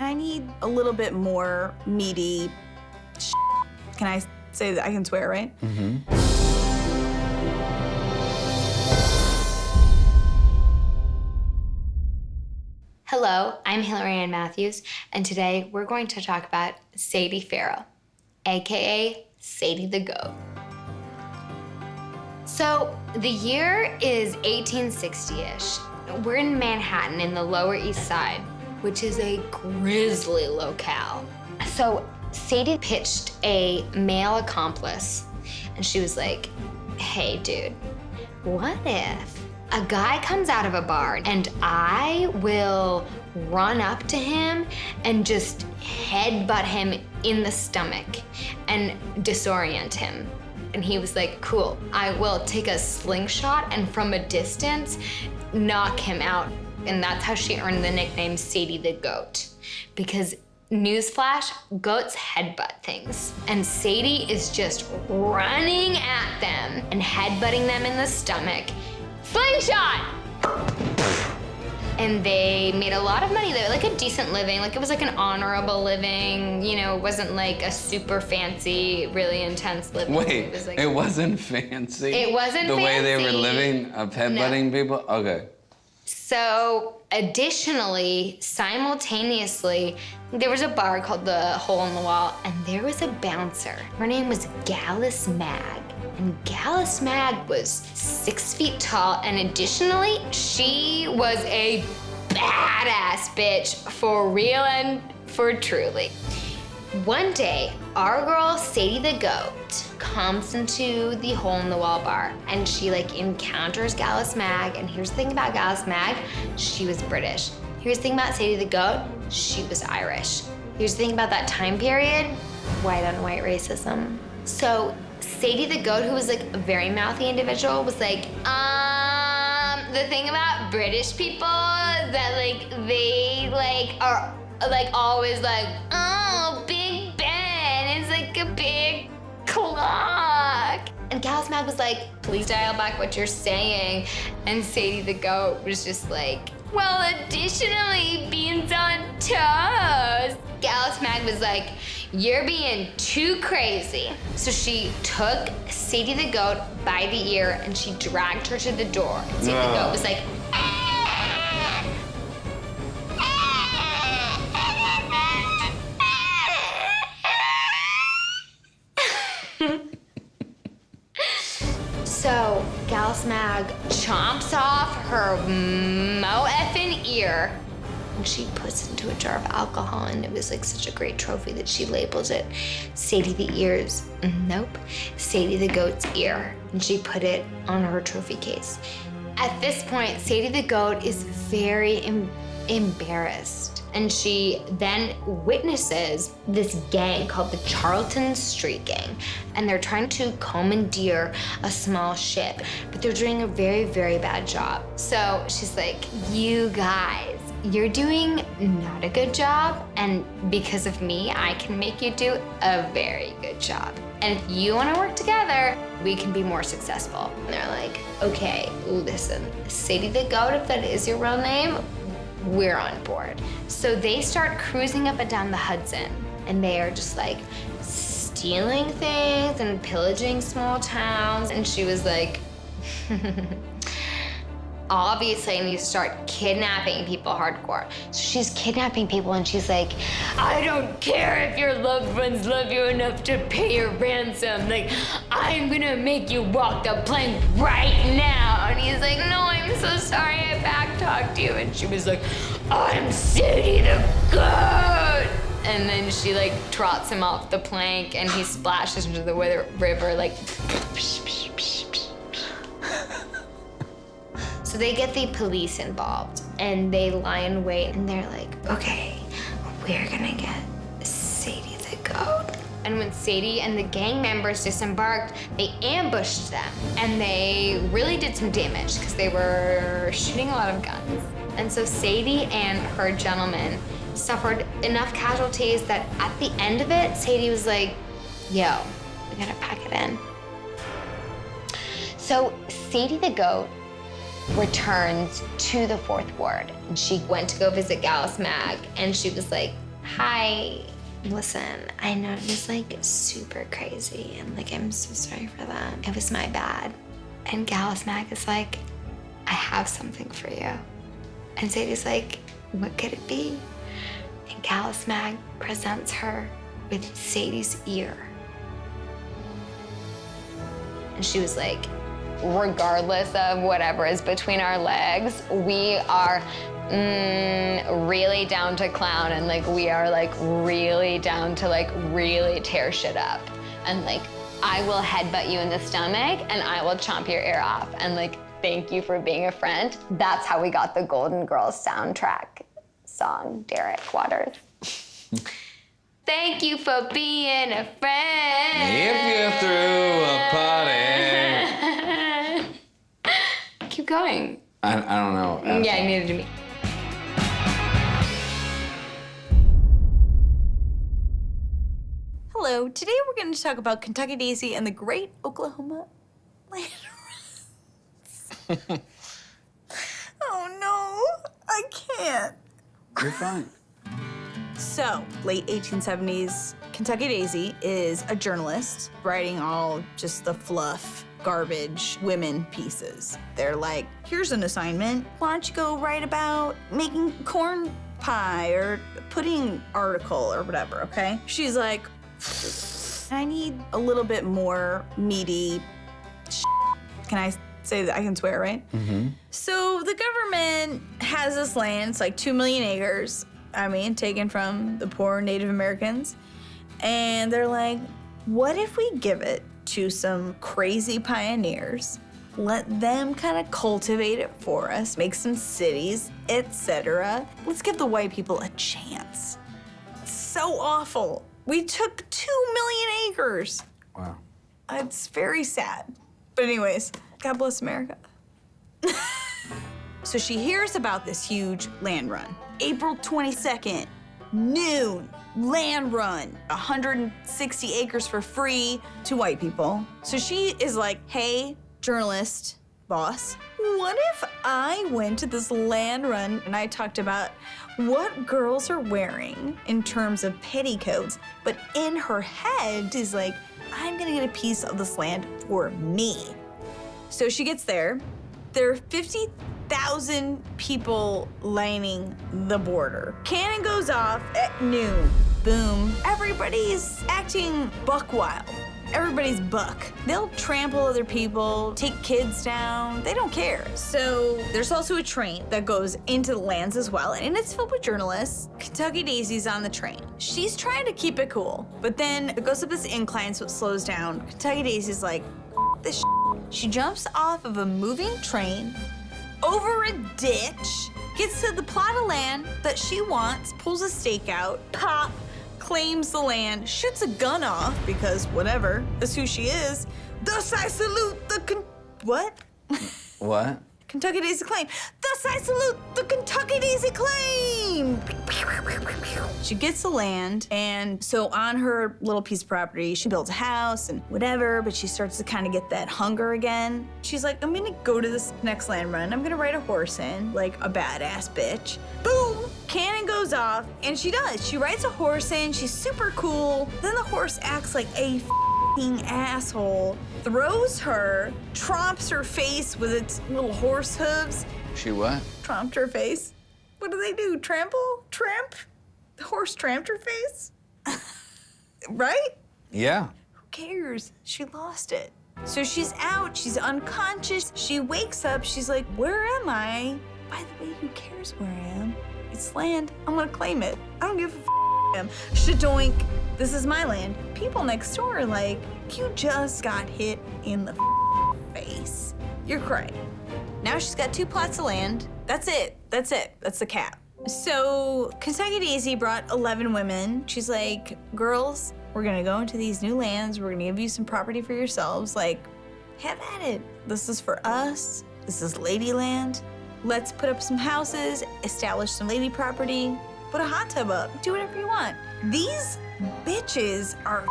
I need a little bit more meaty Can I say that? I can swear, right? Mm-hmm. Hello, I'm Hillary Ann Matthews, and today we're going to talk about Sadie Farrell, AKA Sadie the Goat. So the year is 1860-ish. We're in Manhattan in the Lower East Side, which is a grisly locale. So Sadie pitched a male accomplice, and she was like, hey dude, what if a guy comes out of a bar and I will run up to him and just headbutt him in the stomach and disorient him? And he was like, cool, I will take a slingshot and from a distance, knock him out. And that's how she earned the nickname Sadie the Goat. Because newsflash, goats headbutt things. And Sadie is just running at them and headbutting them in the stomach. Slingshot! And they made a lot of money. They had like a decent living, like it was like an honorable living, you know, it wasn't like a super fancy, really intense living. Wait, it wasn't fancy? It wasn't the fancy. Way they were living of headbutting people? Okay. So additionally, simultaneously, there was a bar called the Hole in the Wall, and there was a bouncer. Her name was Gallus Mag. And Gallus Mag was 6 feet tall, and additionally, she was a badass bitch for real and for truly. One day, our girl Sadie the Goat comes into the Hole in the Wall bar, and she like encounters Gallus Mag. And here's the thing about Gallus Mag, she was British. Here's the thing about Sadie the Goat, she was Irish. Here's the thing about that time period, white on white racism. So Sadie the Goat, who was like a very mouthy individual, was like, the thing about British people that like they like are like always like, oh, Big Ben is like a big clock. And Gallus Mag was like, please dial back what you're saying. And Sadie the Goat was just like, well, additionally, beans on toast. Gallus Mag was like, you're being too crazy. So she took Sadie the Goat by the ear and she dragged her to the door. And Sadie the Goat was like, So Gallus Mag chomps off her mo-effing ear and she puts it into a jar of alcohol, and it was like such a great trophy that she labeled it Sadie the Ear's, nope, Sadie the Goat's ear, and she put it on her trophy case. At this point, Sadie the Goat is very embarrassed, and she then witnesses this gang called the Charlton Street Gang, and they're trying to commandeer a small ship, but they're doing a very, very bad job. So she's like, you guys, you're doing not a good job, and because of me, I can make you do a very good job. And if you want to work together, we can be more successful. And they're like, okay, listen, Sadie the Goat, if that is your real name, we're on board. So they start cruising up and down the Hudson, and they are just like stealing things and pillaging small towns. And she was like, obviously I need to start kidnapping people hardcore. So she's kidnapping people, and she's like, I don't care if your loved ones love you enough to pay your ransom. Like, I'm gonna make you walk the plank right now. And he's like, no, I'm so sorry I backtalked you. And she was like, I'm Sadie the Goat. And then she like trots him off the plank, and he splashes into the river like, So they get the police involved, and they lie in wait, and they're like, okay, we're gonna get Sadie the Goat. And when Sadie and the gang members disembarked, they ambushed them, and they really did some damage because they were shooting a lot of guns. And so Sadie and her gentleman suffered enough casualties that at the end of it, Sadie was like, yo, we gotta pack it in. So Sadie the Goat returns to the Fourth Ward. And she went to go visit Gallus Mag, and she was like, hi, listen, I know it was like super crazy and like I'm so sorry for that. It was my bad. And Gallus Mag is like, I have something for you. And Sadie's like, what could it be? And Gallus Mag presents her with Sadie's ear. And she was like, regardless of whatever is between our legs, we are really down to clown, and like we are like really down to like really tear shit up. And like I will headbutt you in the stomach and I will chomp your ear off. And like, thank you for being a friend. That's how we got the Golden Girls soundtrack song, Derek Waters. Thank you for being a friend. If you threw a party. Keep going. I don't know. Yeah, neither do me. Hello, today we're going to talk about Kentucky Daisy and the Great Oklahoma Land Runs. Oh no, I can't. You're fine. So, late 1870s, Kentucky Daisy is a journalist writing all just the fluff, garbage, women pieces. They're like, here's an assignment. Why don't you go write about making corn pie or pudding article or whatever, okay? She's like, I need a little bit more meaty Can I say that? I can swear, right? Mm-hmm. So the government has this land. It's like 2 million acres. I mean, taken from the poor Native Americans. And they're like, what if we give it to some crazy pioneers, let them kind of cultivate it for us, make some cities, etc. Let's give the white people a chance. It's so awful. We took 2 million acres. Wow. It's very sad. But anyways, God bless America. So she hears about this huge land run. April 22nd, noon, land run. 160 acres for free to white people. So she is like, hey, journalist boss, what if I went to this land run and I talked about what girls are wearing in terms of petticoats, but in her head is like, I'm gonna get a piece of this land for me. So she gets there. There are 50,000 people lining the border. Cannon goes off at noon. Boom. Everybody's acting buck wild. Everybody's buck. They'll trample other people, take kids down. They don't care. So there's also a train that goes into the lands as well, and it's filled with journalists. Kentucky Daisy's on the train. She's trying to keep it cool, but then it goes up this incline, so it slows down. Kentucky Daisy's like, this shit. She jumps off of a moving train, over a ditch, gets to the plot of land that she wants, pulls a stake out, pop, claims the land, shoots a gun off, because whatever, that's who she is. Thus I salute the what? What? Kentucky Daisy claim. Thus I salute the Kentucky Daisy claim. She gets the land, and so on her little piece of property, she builds a house and whatever, but she starts to kind of get that hunger again. She's like, I'm gonna go to this next land run. I'm gonna ride a horse in, like a badass bitch. Boom! Cannon goes off, and she does. She rides a horse in, she's super cool. Then the horse acts like a asshole, throws her, tromps her face with its little horse hooves. She what? Tromped her face. What do they do? Trample? Tramp? The horse tramped her face? Right? Yeah. Who cares? She lost it. So she's out, she's unconscious. She wakes up, she's like, where am I? By the way, who cares where I am? It's land, I'm gonna claim it. I don't give a shadoink, this is my land. People next door are like, you just got hit in the face. You're crying. Now she's got 2 plots of land. That's it. That's the cap. So Kentucky Daisy brought 11 women. She's like, girls, we're gonna go into these new lands. We're gonna give you some property for yourselves. Like, have at it. This is for us. This is Ladyland. Let's put up some houses, establish some lady property, put a hot tub up, do whatever you want. These bitches are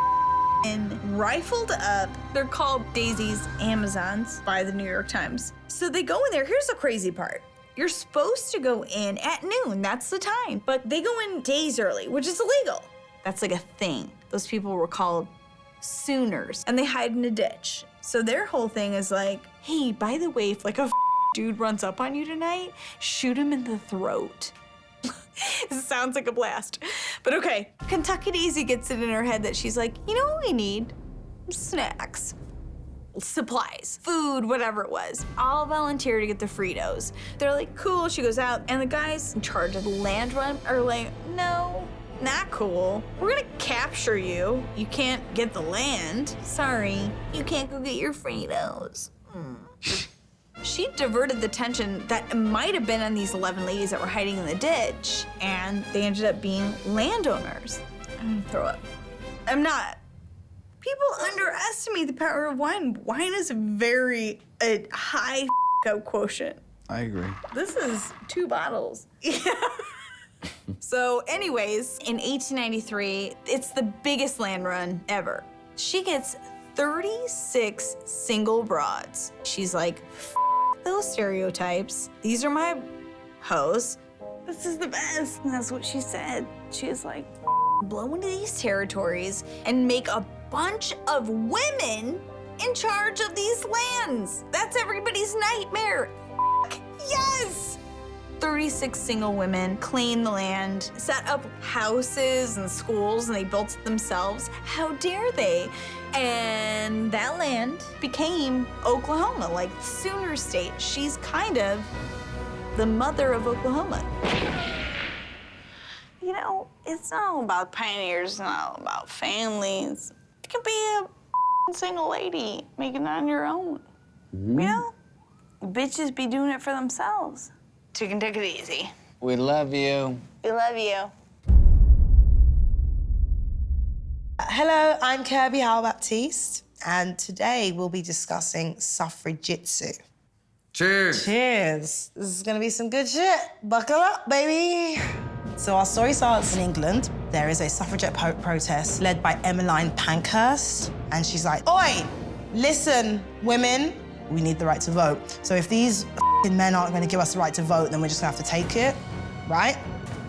rifled up. They're called Daisy's Amazons by the New York Times. So they go in there. Here's the crazy part. You're supposed to go in at noon. That's the time. But they go in days early, which is illegal. That's like a thing. Those people were called Sooners, and they hide in a ditch. So their whole thing is like, hey, by the way, if like a dude runs up on you tonight, shoot him in the throat. It sounds like a blast. But okay, Kentucky Daisy gets it in her head that she's like, you know what we need? Snacks. Supplies, food, whatever it was. I'll volunteer to get the Fritos. They're like, cool, she goes out, and the guys in charge of the land run are like, no, not cool. We're gonna capture you. You can't get the land. Sorry, you can't go get your Fritos. She diverted the tension that might have been on these 11 ladies that were hiding in the ditch, and they ended up being landowners. I'm gonna throw up. I'm not. People underestimate the power of wine. Wine is a high up quotient. I agree. This is 2 bottles. Yeah. So anyways, in 1893, it's the biggest land run ever. She gets 36 single broads. She's like, those stereotypes. These are my hoes. This is the best. And that's what she said. She was like, blow into these territories and make a bunch of women in charge of these lands. That's everybody's nightmare. Yes! 36 single women claimed the land, set up houses and schools, and they built it themselves. How dare they? And that land became Oklahoma, like Sooner State. She's kind of the mother of Oklahoma. You know, it's not all about pioneers, it's not all about families. It can be a single lady making it on your own. You know? Bitches be doing it for themselves. So you can take it easy. We love you. We love you. Hello, I'm Kirby Howell-Baptiste, and today we'll be discussing suffragitsu. Cheers. Cheers. This is gonna be some good shit. Buckle up, baby. So our story starts in England. There is a suffragette protest led by Emmeline Pankhurst, and she's like, oi, listen, women, we need the right to vote. So if these men aren't gonna give us the right to vote, then we're just gonna have to take it, right?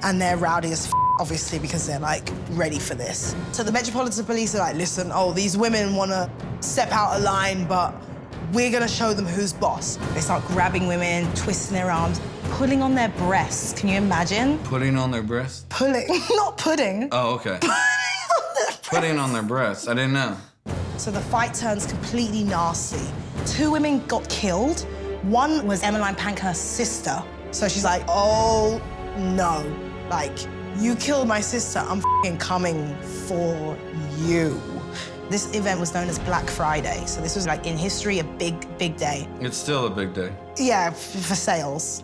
And they're rowdy as obviously, because they're like ready for this. So the Metropolitan Police are like, listen, these women wanna step out of line, but we're gonna show them who's boss. They start grabbing women, twisting their arms, pulling on their breasts. Can you imagine? Putting on their breasts? Pulling, not pudding. Oh, okay. Putting on their breasts. I didn't know. So the fight turns completely nasty. 2 women got killed. One was Emmeline Pankhurst's sister. So she's like, oh no, like, you killed my sister, I'm f***ing coming for you. This event was known as Black Friday. So this was like in history, a big, big day. It's still a big day. Yeah, for sales.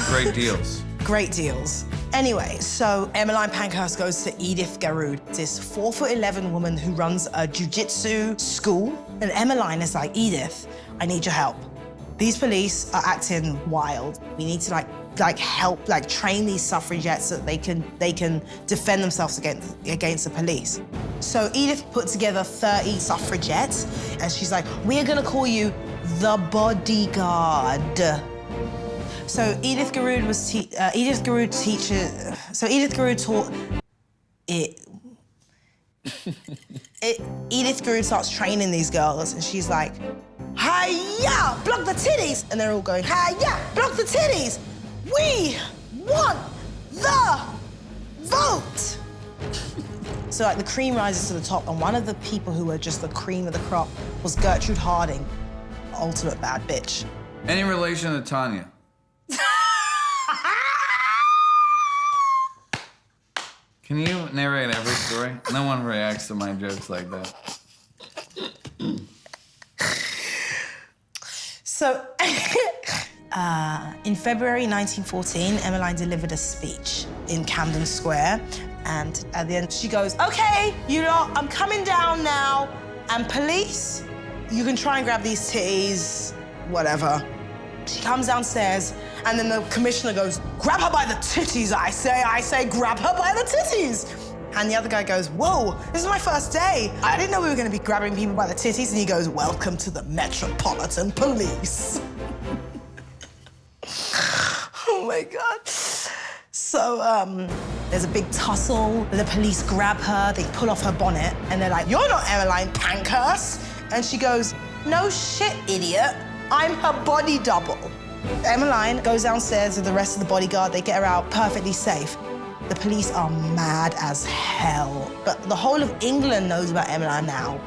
Great deals. Great deals. Anyway, so Emmeline Pankhurst goes to Edith Gertrude, this 4'11" woman who runs a jiu-jitsu school. And Emmeline is like, Edith, I need your help. These police are acting wild. We need to help train these suffragettes so that they can defend themselves against the police. So Edith put together 30 suffragettes, and she's like, we're gonna call you the bodyguard. So Edith Gertrude taught it. Edith Gertrude starts training these girls, and she's like, hi-ya, block the titties! And they're all going, hi-ya, block the titties! We want the vote! So like the cream rises to the top, and one of the people who were just the cream of the crop was Gertrude Harding, ultimate bad bitch. Any relation to Tanya? Can you narrate every story? No one reacts to my jokes like that. So, in February 1914, Emmeline delivered a speech in Camden Square, and at the end she goes, okay, you lot, I'm coming down now, and police, you can try and grab these titties, whatever. She comes downstairs, and then the commissioner goes, grab her by the titties, I say, grab her by the titties. And the other guy goes, whoa, this is my first day. I didn't know we were gonna be grabbing people by the titties. And he goes, welcome to the Metropolitan Police. Oh my God. So there's a big tussle. The police grab her, they pull off her bonnet, and they're like, "You're not Emmeline Pankhurst." And she goes, "No shit, idiot. I'm her body double." Emmeline goes downstairs with the rest of the bodyguard. They get her out perfectly safe. The police are mad as hell. But the whole of England knows about Emmeline now.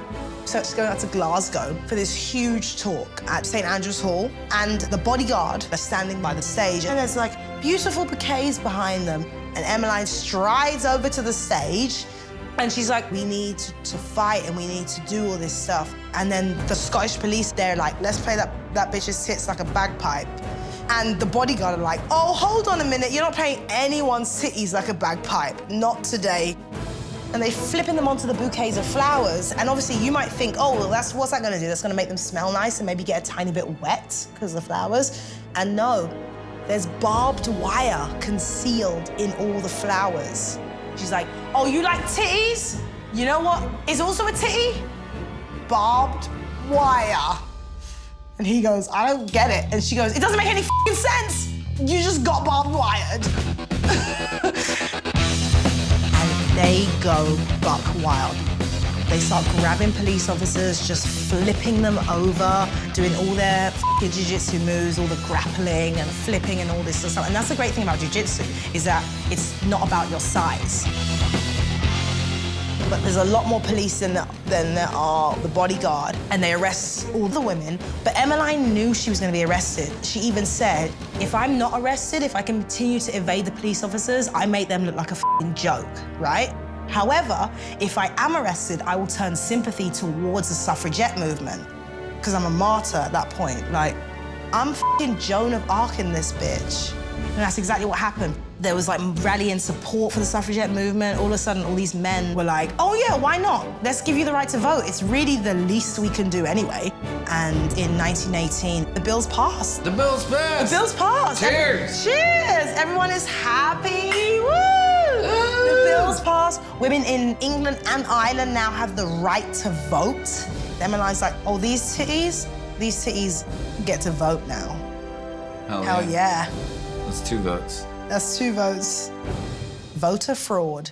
So she's going out to Glasgow for this huge talk at St. Andrew's Hall. And the bodyguard are standing by the stage. And there's like beautiful bouquets behind them. And Emmeline strides over to the stage. And she's like, "We need to fight and we need to do all this stuff." And then the Scottish police, they're like, "Let's play that bitch's tits like a bagpipe." And the bodyguard are like, "Oh, hold on a minute. You're not playing anyone's titties like a bagpipe. Not today." And they flipping them onto the bouquets of flowers. And obviously you might think, "Oh, well, what's that gonna do? That's gonna make them smell nice and maybe get a tiny bit wet because of the flowers." And no, there's barbed wire concealed in all the flowers. She's like, "Oh, you like titties? You know what is also a titty? Barbed wire." And he goes, "I don't get it." And she goes, "It doesn't make any f***ing sense. You just got barbed wired." And they go buck wild. They start grabbing police officers, just flipping them over, doing all their f***ing jiu-jitsu moves, all the grappling and flipping and all this stuff. And that's the great thing about jiu-jitsu, is that it's not about your size. But there's a lot more police than there are the bodyguard, and they arrest all the women. But Emmeline knew she was gonna be arrested. She even said, "If I'm not arrested, if I continue to evade the police officers, I make them look like a f***ing joke," right? However, if I am arrested, I will turn sympathy towards the suffragette movement, because I'm a martyr at that point. Like, I'm f***ing Joan of Arc in this bitch. And that's exactly what happened. There was like rallying support for the suffragette movement. All of a sudden, all these men were like, "Oh yeah, why not? Let's give you the right to vote. It's really the least we can do anyway." And in 1918, the bill's passed. The bill's passed. The bill's passed. Cheers. Cheers. Everyone is happy. Woo! The bill's passed. Women in England and Ireland now have the right to vote. Emmeline's like, "Oh, these titties get to vote now." Hell yeah. That's 2 votes. That's 2 votes. Voter fraud.